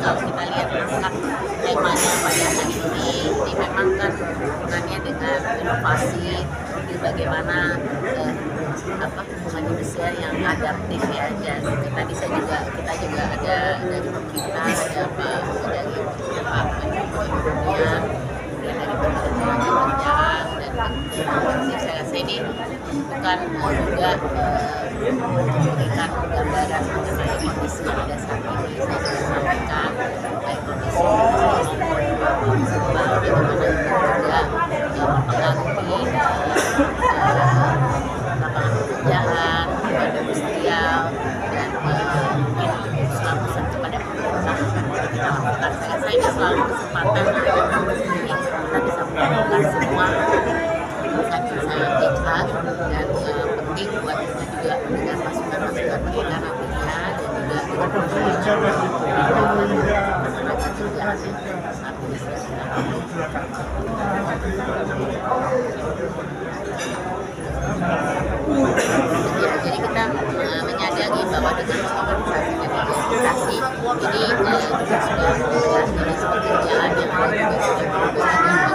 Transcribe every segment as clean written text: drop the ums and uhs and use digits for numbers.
kalau kita lihat angkat temanya pada hari ini memang kan hubungannya dengan inovasi, di bagaimana hubungan industrial yang adaptif ya. Dan tadi kita juga ada dari pemerintah, ada dari Pak kemudian dari Kementerian Kerjaan, dan saya rasa ini bukan juga memberikan gambaran mengenai kondisi yang ada saat ini. Saya sudah sampaikan baik kondisi bagaimana itu juga mempengaruhi lapangan pekerjaan, kepada industrial, dan mungkin selalu kepada pemerintah kita lakukan. Saya rasa ini selalu kesempatan kita bisa melakukan semua insight-insight HR, dan penting buat kita juga mendengar masukan-masukan mereka nantinya, dan juga tenaga kerjaan saat ini jadi kita menyadari bahwa dengan organisasi dan organisasi ini juga sudah dari pekerjaan yang ada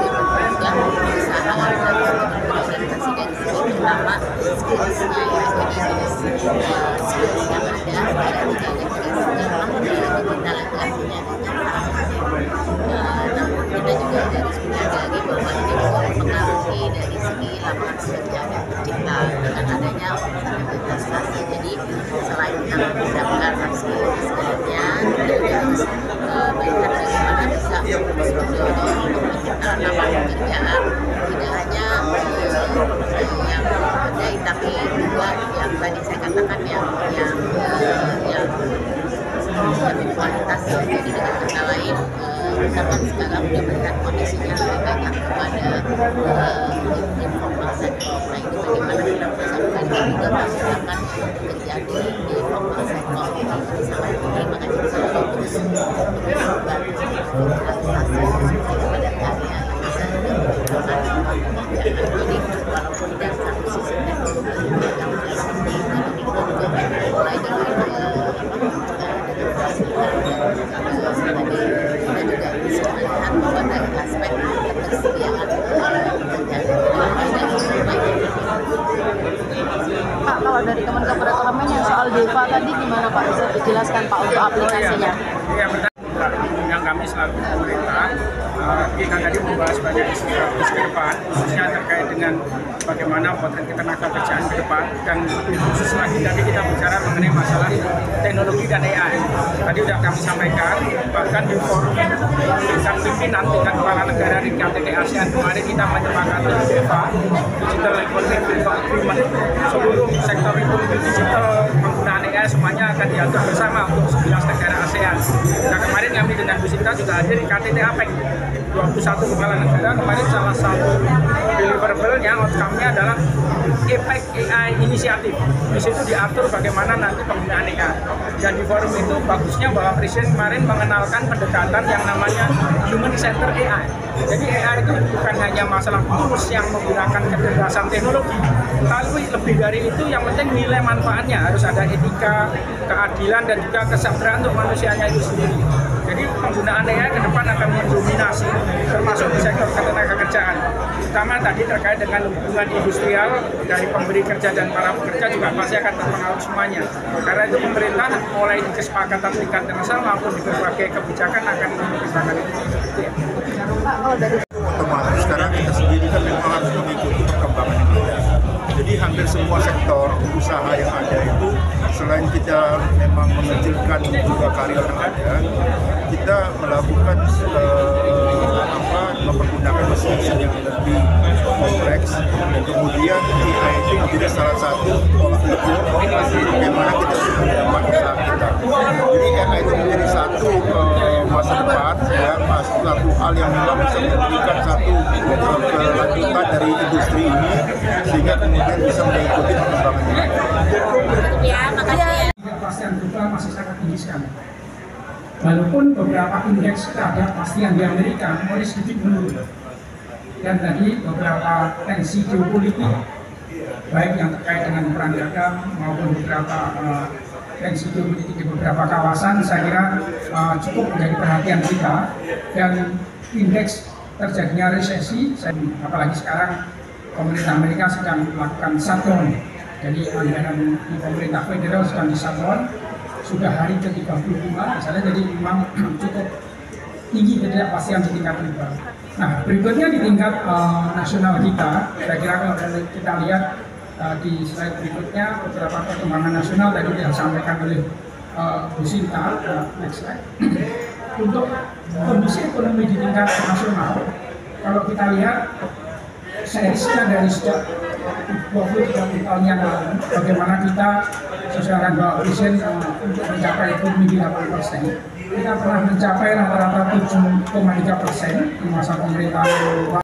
juga usaha organisasi dari segi pertama skillsnya ya, jadi skills yang ada sekarang tidak ada digitalisasinya namun kita juga harus menyadari bahwa ini juga mempengaruhi dari segi lapangan kerja dan tercipta dengan adanya digitalisasi. Jadi selain kita mempersiapkan skillnya, kita harus melihat bagaimana bisa mendorong penciptaan lapangan pekerjaan tidak hanya yang ada, tapi juga yang tadi saya katakan yang kualitas. Jadi dengan kata lain, kita kan sekarang sudah melihat kondisinya lebih banyak kepada informal sektor. Nah, itu bagaimana kita bisa mengkaji juga melaksanakan pekerjaan di informal sektor ini sangat penting. Makanya kita selalu terus melakukan digitalisasi kepada karya yang bisa dilakukan pekerjaan. Jadi walaupun dari satu sisi teknologi yang penting, ini kita juga mulai dengan kita juga bisa melihat bahwa dari aspek ketersediaan Pak, kalau dari Kementerian Perekonomian yang soal DEVA tadi gimana Pak? Bisa dijelaskan Pak untuk aplikasinya? Iya, yang kami selaku pemerintah kita tadi membahas banyak isu strategis ke depan, khususnya terkait dengan bagaimana potret ketenaga kerjaan ke depan, dan lebih khusus lagi tadi kita bicara mengenai masalah teknologi dan AI. Tadi sudah kami sampaikan, bahkan di forum tingkat pimpinan tingkat kepala negara di KTT ASEAN kemarin kita menyepakati DEVA, Digital Economic Agreement, seluruh sektor ekonomi digital penggunaan AI semuanya akan diatur bersama untuk 11 negara ASEAN. Nah, kemarin kami dengan Bu Sinta juga hadir di KTT APEC, 21 kepala negara. Kemarin salah satu deliverable-nya, outcome-nya adalah APEC AI Initiative. Di situ diatur bagaimana nanti penggunaan AI. Dan di forum itu bagusnya bahwa Presiden kemarin mengenalkan pendekatan yang namanya Human Center AI. Jadi AI itu bukan hanya masalah tools yang menggunakan kecerdasan teknologi, tapi lebih dari itu yang penting nilai manfaatnya, harus ada etika, keadilan, dan juga kesejahteraan untuk manusianya itu sendiri. Jadi penggunaan AI ke depan akan mendominasi, termasuk di sektor ketenagakerjaan. Terutama tadi terkait dengan hubungan industrial dari pemberi kerja dan para pekerja juga pasti akan terpengaruh semuanya. Karena itu pemerintah mulai di kesepakatan tingkat nasional maupun di berbagai kebijakan akan mempertimbangkan itu. Otomatis sekarang kita sendiri kan memang harus mengikuti perkembangan yang ada. Jadi hampir semua sektor usaha yang ada itu, selain kita memang mengecilkan juga karya yang ada, kita melakukan mempergunakan mesin yang lebih kompleks, dan kemudian AI itu menjadi salah satu tolak ukur bagaimana kita bisa mendapat usaha kita. Jadi AI itu menjadi satu masa depan, ya, satu hal yang memang bisa memberikan satu kelanjutan dari industri ini, sehingga kemudian bisa mengikuti perkembangannya. Ya, makasih ya. Kepastian global masih sangat tinggi sekali. Walaupun beberapa indeks ketidakpastian di Amerika mulai sedikit menurun. Dan tadi beberapa tensi geopolitik, baik yang terkait dengan perang dagang maupun beberapa potensi geopolitik di beberapa kawasan, saya kira cukup menjadi perhatian kita. Dan indeks terjadinya resesi, apalagi sekarang pemerintah Amerika sedang melakukan shutdown. Jadi anggaran di pemerintah federal sedang di shutdown, sudah hari ke-35 misalnya, jadi memang cukup tinggi ketidakpastian di tingkat global. Nah, berikutnya di tingkat nasional kita, saya kira kalau kita lihat di slide berikutnya beberapa perkembangan nasional tadi yang disampaikan oleh Bu Sinta, next slide. Untuk kondisi ekonomi di tingkat nasional, kalau kita lihat seriesnya dari sejak 20-30 tahun yang lalu, bagaimana kita sesuai dengan vision untuk mencapai ekonomi di 8%. Kita pernah mencapai rata-rata 7,3% di masa pemerintahan.